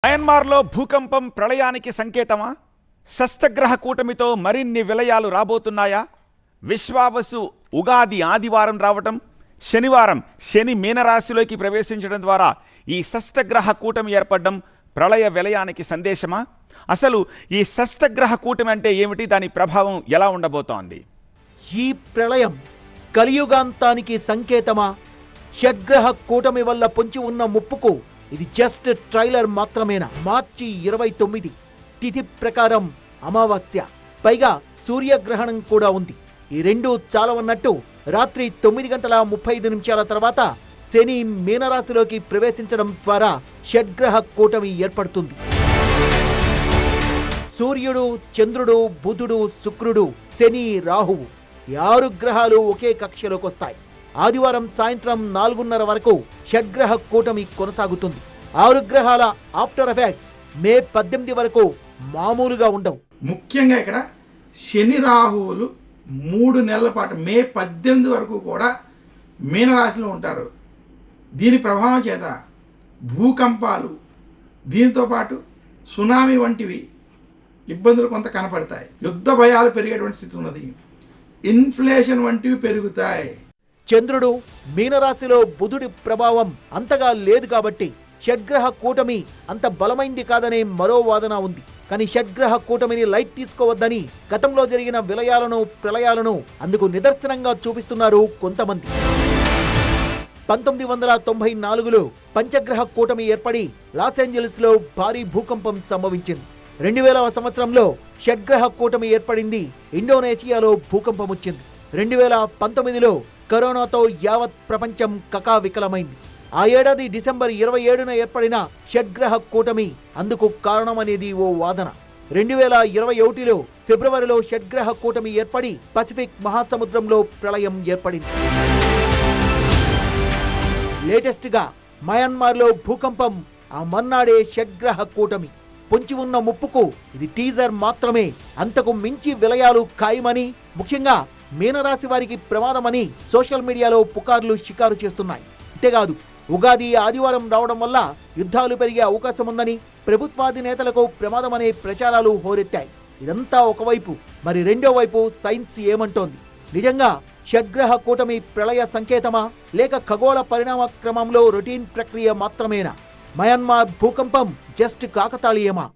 మయన్మార్లో భూకంపం ప్రళయానికి సంకేతమా? షష్టగ్రహ కూటమితో మరిన్ని విలయాలు రాబోతున్నాయా? విశ్వావసు ఉగాది ఆదివారం రావటం, శనివారం శని మీనరాశిలోకి ప్రవేశించడం ద్వారా ఈ షష్టగ్రహ కూటమి ఏర్పడడం ప్రళయ విలయానికి సందేశమా? అసలు ఈ షష్టగ్రహ కూటమి అంటే ఏమిటి? దాని ప్రభావం ఎలా ఉండబోతోంది? ఈ ప్రళయం కలియుగాంతానికి సంకేతమా? షడ్గ్రహ కూటమి వల్ల పొంచి ఉన్న ముప్పుకు ఇది జస్ట్ ట్రైలర్ మాత్రమేనా? మార్చి 29 తిథి ప్రకారం అమావాస్య, పైగా సూర్యగ్రహణం కూడా ఉంది. ఈ రెండు చాలవన్నట్టు రాత్రి 9:35 తర్వాత శని మీనరాశిలోకి ప్రవేశించడం ద్వారా షడ్గ్రహ కూటమి ఏర్పడుతుంది. సూర్యుడు, చంద్రుడు, బుధుడు, శుక్రుడు, శని, రాహువు ఈ 6 గ్రహాలు ఒకే కక్షలోకి వస్తాయి. ఆదివారం సాయంత్రం 4:30 వరకు షడ్గ్రహ కూటమి కొనసాగుతుంది. 6 గ్రహాల ఆఫ్టర్ ఎఫెక్ట్స్ మే 18 వరకు మామూలుగా ఉండవు. ముఖ్యంగా ఇక్కడ శని రాహువులు 3 నెలల పాటు మే 18 వరకు కూడా మీనరాశిలో ఉంటారు. దీని ప్రభావం చేత భూకంపాలు, దీంతో పాటు సునామీ వంటివి ఇబ్బందులు కొంత కనపడతాయి. యుద్ధ భయాలు పెరిగేటువంటి స్థితి ఉన్నది. ఇన్ఫ్లేషన్ వంటివి పెరుగుతాయి. చంద్రుడు మీనరాశిలో బుధుడి ప్రభావం అంతగా లేదు కాబట్టి షడ్గ్రహ కూటమి అంత బలమైంది కాదనే మరో వాదన ఉంది. కానీ షడ్గ్రహ కూటమిని లైట్ తీసుకోవద్దని గతంలో జరిగిన విలయాలను, ప్రళయాలను అందుకు నిదర్శనంగా చూపిస్తున్నారు కొంతమంది. 1994లో పంచగ్రహ కూటమి ఏర్పడి లాస్ ఏంజల్స్ లో భారీ భూకంపం సంభవించింది. 2000వ సంవత్సరంలో షడ్గ్రహ కూటమి ఏర్పడింది. ఇండోనేషియాలో భూకంపం వచ్చింది. 2019లో కరోనాతో యావత్ ప్రపంచం కకావికలమైంది. ఆ ఏడాది డిసెంబర్ 27న ఏర్పడిన షడ్గ్రహ కూటమి అందుకు కారణమనేది ఓ వాదన. 2021లో ఫిబ్రవరిలో షడ్గ్రహ కూటమి ఏర్పడి పసిఫిక్ మహాసముద్రంలో ప్రళయం ఏర్పడింది. లేటెస్ట్ గా మయన్మార్లో భూకంపం, ఆ మన్నాడే షడ్గ్రహ కూటమి. పొంచి ఉన్న ముప్పుకు ఇది టీజర్ మాత్రమే. అంతకు మించి విలయాలు ఖాయమని, ముఖ్యంగా మీనరాశి వారికి ప్రమాదమని సోషల్ మీడియాలో పుకార్లు షికారు చేస్తున్నాయి. అంతేకాదు, ఉగాది ఆదివారం రావడం వల్ల యుద్ధాలు పెరిగే అవకాశం ఉందని, ప్రభుత్వాధినేతలకు ప్రమాదమనే ప్రచారాలు హోరెత్తాయి. ఇదంతా ఒకవైపు, మరి రెండో వైపు సైన్స్ ఏమంటోంది? నిజంగా షడ్గ్రహ కూటమి ప్రళయ సంకేతమా, లేక ఖగోళ పరిణామ క్రమంలో రొటీన్ ప్రక్రియ మాత్రమేనా? మయన్మార్ భూకంపం జస్ట్ కాకతాళీయమా?